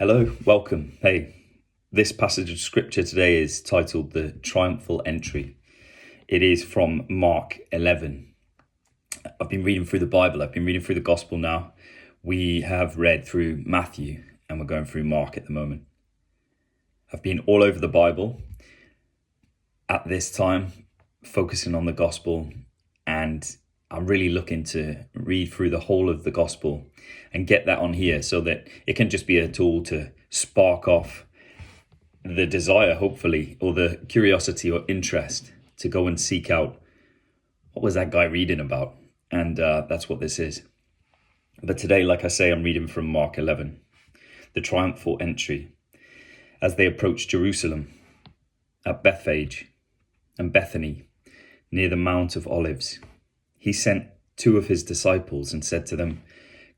Hello, welcome. Hey, this passage of scripture today is titled The Triumphal Entry. It is from Mark 11. I've been reading through the Bible. I've been reading through the gospel now. We have read through Matthew and we're going through Mark at the moment. I've been all over the Bible at this time, focusing on the gospel, and I'm really looking to read through the whole of the gospel and get that on here so that it can just be a tool to spark off the desire, hopefully, or the curiosity or interest to go and seek out what was that guy reading about. And that's what this is. But today, like I say, I'm reading from Mark 11, the triumphal entry. As they approached Jerusalem, at Bethphage and Bethany, near the Mount of Olives, he sent two of his disciples and said to them,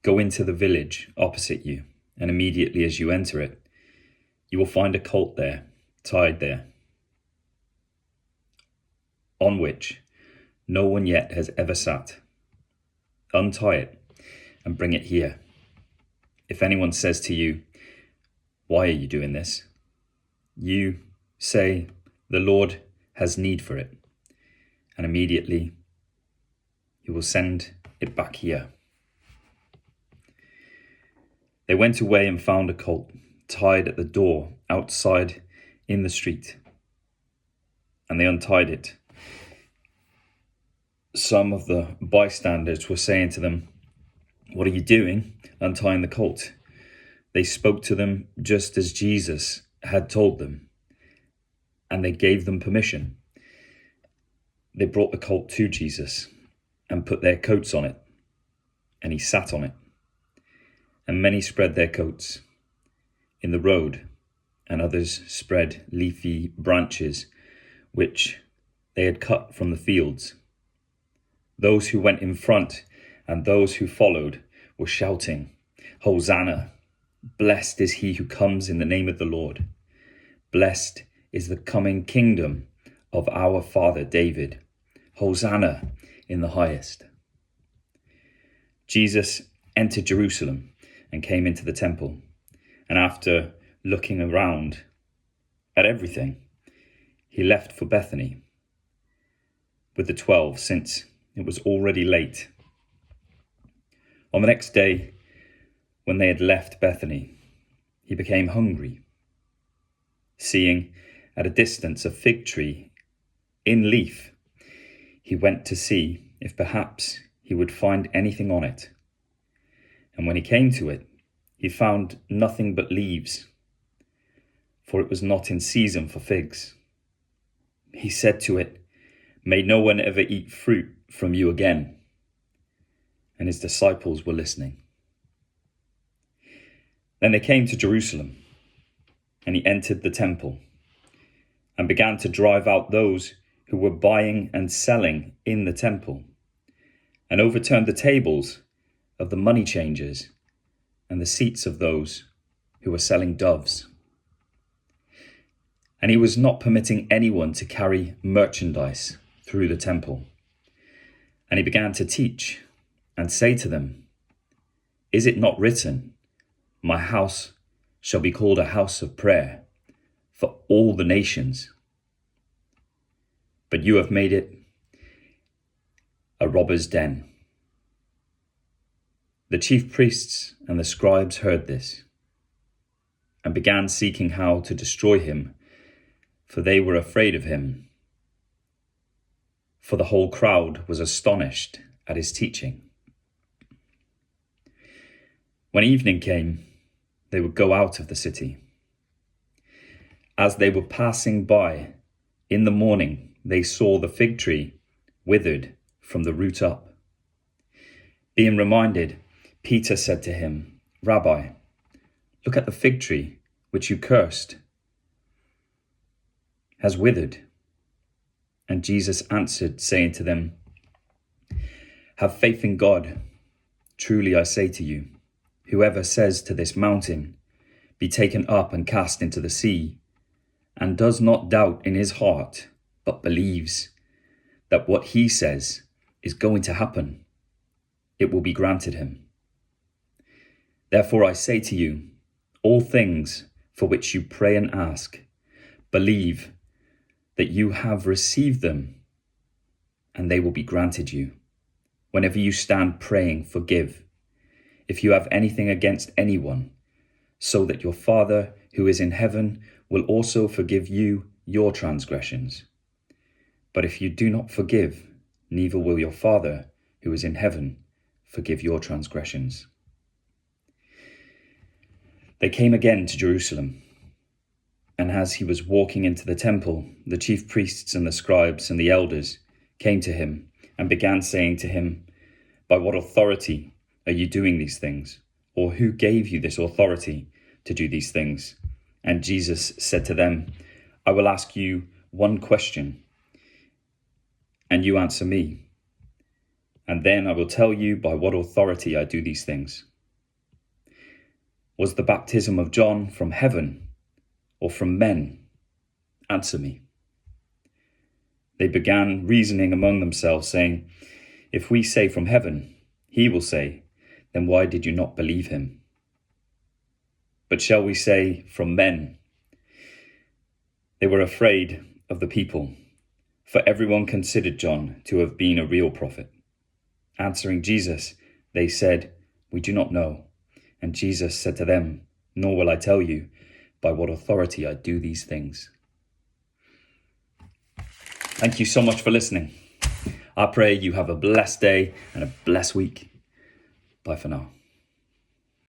"Go into the village opposite you, and immediately as you enter it, you will find a colt there, tied there, on which no one yet has ever sat. Untie it and bring it here. If anyone says to you, 'Why are you doing this?' you say, 'The Lord has need for it,' and immediately he will send it back here." They went away and found a colt tied at the door outside in the street, and they untied it. Some of the bystanders were saying to them, "What are you doing, untying the colt?" They spoke to them just as Jesus had told them, and they gave them permission. They brought the colt to Jesus and put their coats on it, and he sat on it. And many spread their coats in the road, and others spread leafy branches which they had cut from the fields. Those who went in front and those who followed were shouting, "Hosanna! Blessed is he who comes in the name of the Lord. Blessed is the coming kingdom of our father David. Hosanna in the highest." Jesus entered Jerusalem and came into the temple. And after looking around at everything, he left for Bethany with the 12, since it was already late. On the next day, when they had left Bethany, he became hungry. Seeing at a distance a fig tree in leaf, he went to see if perhaps he would find anything on it. And when he came to it, he found nothing but leaves, for it was not in season for figs. He said to it, "May no one ever eat fruit from you again." And his disciples were listening. Then they came to Jerusalem, and he entered the temple and began to drive out those who were buying and selling in the temple, and overturned the tables of the money changers and the seats of those who were selling doves. And he was not permitting anyone to carry merchandise through the temple. And he began to teach and say to them, "Is it not written, 'My house shall be called a house of prayer for all the nations'? But you have made it a robber's den." The chief priests and the scribes heard this and began seeking how to destroy him, for they were afraid of him. For the whole crowd was astonished at his teaching. When evening came, they would go out of the city. As they were passing by in the morning, they saw the fig tree withered from the root up. Being reminded, Peter said to him, "Rabbi, look at the fig tree which you cursed has withered." And Jesus answered, saying to them, "Have faith in God. Truly I say to you, whoever says to this mountain, 'Be taken up and cast into the sea,' and does not doubt in his heart, but believes that what he says is going to happen, it will be granted him. Therefore I say to you, All things for which you pray and ask, believe that you have received them, and they will be granted you. Whenever you stand praying, forgive, if you have anything against anyone, so that your Father who is in heaven will also forgive you your transgressions. But if you do not forgive, neither will your Father who is in heaven forgive your transgressions. They came again to Jerusalem, and as he was walking into the temple, the chief priests and the scribes and the elders came to him and began saying to him, "By what authority are you doing these things? Or who gave you this authority to do these things?" And Jesus said to them, "I will ask you one question, and you answer me, and then I will tell you by what authority I do these things. Was the baptism of John from heaven or from men? Answer me." They began reasoning among themselves, saying, "If we say from heaven, he will say, then why did you not believe him? But shall we say from men?" They were afraid of the people, for everyone considered John to have been a real prophet. Answering Jesus, they said, "We do not know." And Jesus said to them, "Nor will I tell you by what authority I do these things." Thank you so much for listening. I pray you have a blessed day and a blessed week. Bye for now.